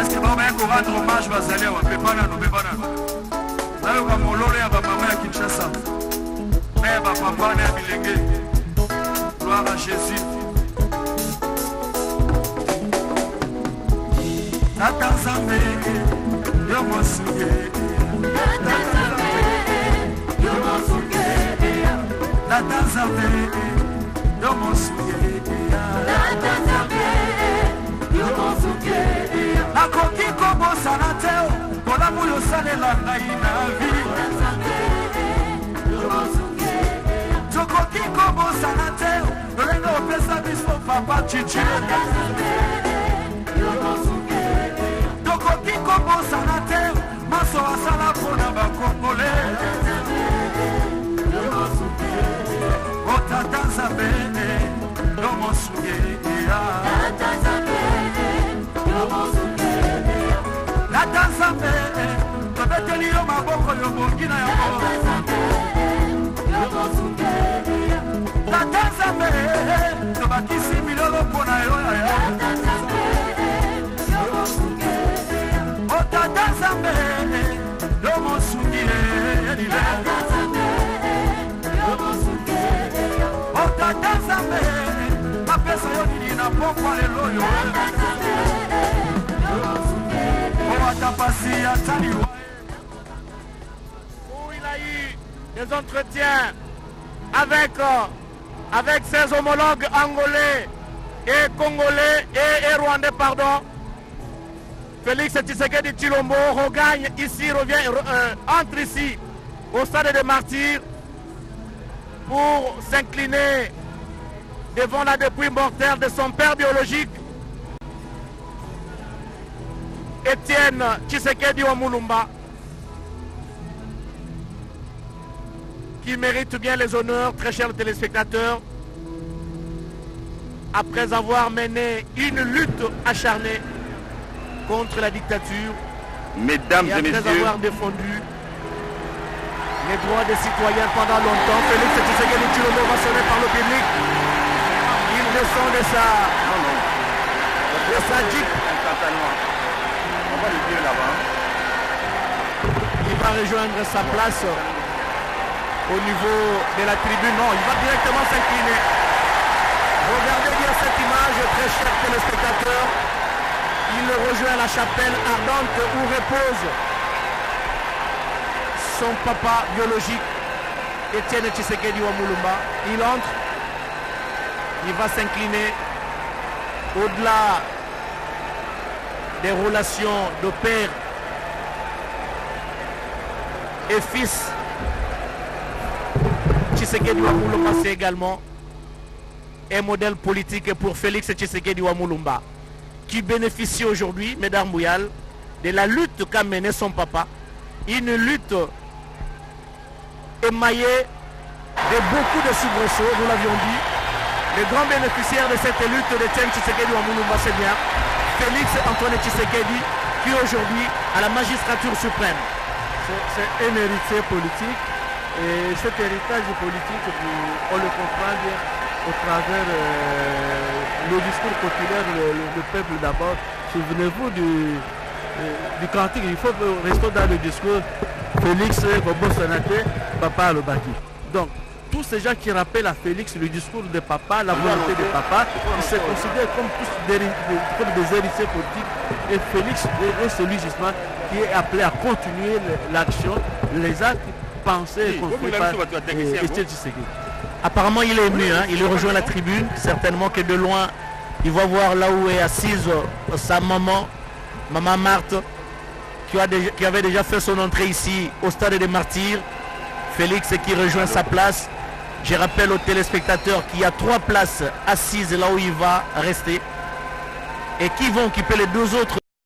Est-ce que vous avez rendre hommage à Zalé ou à Pépana? Là, vous avez mololé à maman à Kinshasa. Mais papa n'est à Bilingue. Gloire à Jésus. Tata Zambé, yo mosuge. Tata Zambé, yo mosuge. Tata Zambé, yo mosuge. Tata Zambé, yo mosuge. Nakoki kobo sanateo, kola muyo sale la naina vi. Tokoki kobo sanateo, renga opesa biso papa chichi. Tokoki kobo sanateo, maso asala pona ba kongole. Otata Zambé, yo mosuge. Tata Zambé, yo mosuge. Tata Zambé, tobeteli yo maboko yo bongina ya mo. Tata Zambé, tobakisi milolo pona yo ya. Oh Tata Zambé, yo mosugi elile. Oh Tata Zambé, mapesa yo nini na pokwa lelo yo. Oh atapasi atani wa. Où il a eu des entretiens avec ses homologues angolais et congolais et rwandais, pardon. Félix Tshisekedi Tshilombo regagne ici, entre ici au stade des Martyrs pour s'incliner devant la dépouille mortelle de son père biologique, Étienne Tshisekedi Wamulumba, qui mérite bien les honneurs, très chers téléspectateurs, après avoir mené une lutte acharnée contre la dictature, mesdames et messieurs, après avoir défendu les droits des citoyens pendant longtemps. Félix Tshisekedi Tshilombo va sonner par le public. Il descend de sa jeep. On va le dire là-bas. Il va rejoindre sa place au niveau de la tribune. Non, il va directement s'incliner. Regardez bien cette image, très chers téléspectateurs. Il rejoint la chapelle ardente où repose son papa biologique, Étienne Tshisekedi Wamulumba. Il entre, il va s'incliner au-delà des relations de père et fils. Tshisekedi Wamulumba, c'est également un modèle politique pour Félix Tshisekedi Wamulumba, qui bénéficie aujourd'hui, mesdames Mouyal, de la lutte qu'a menée son papa. Une lutte émaillée de beaucoup de soubresauts, nous l'avions dit. Le grand bénéficiaire de cette lutte de Étienne Tshisekedi Wamulumba, c'est bien Félix Antoine Tshisekedi, qui aujourd'hui a la magistrature suprême. C'est un héritier politique, et cet héritage politique, on le comprend bien au travers le discours populaire, le peuple d'abord. Souvenez-vous du cantique, il faut rester dans le discours Félix Bobo Sanate, Papa Alobaki. Donc, tous ces gens qui rappellent à Félix le discours de papa, la volonté de papa, ils se considèrent comme tous comme des héritiers politiques. Et Félix est celui justement qui est appelé à continuer l'action, les actes pensés et construits par Étienne Tshisekedi. Apparemment, il est ému, hein? Il rejoint la tribune. Certainement que de loin, il va voir là où est assise sa maman, maman Marthe, qui avait déjà fait son entrée ici au stade des Martyrs. Félix qui rejoint sa place. Je rappelle aux téléspectateurs qu'il y a 3 places assises là où il va rester et qui vont occuper les 2 autres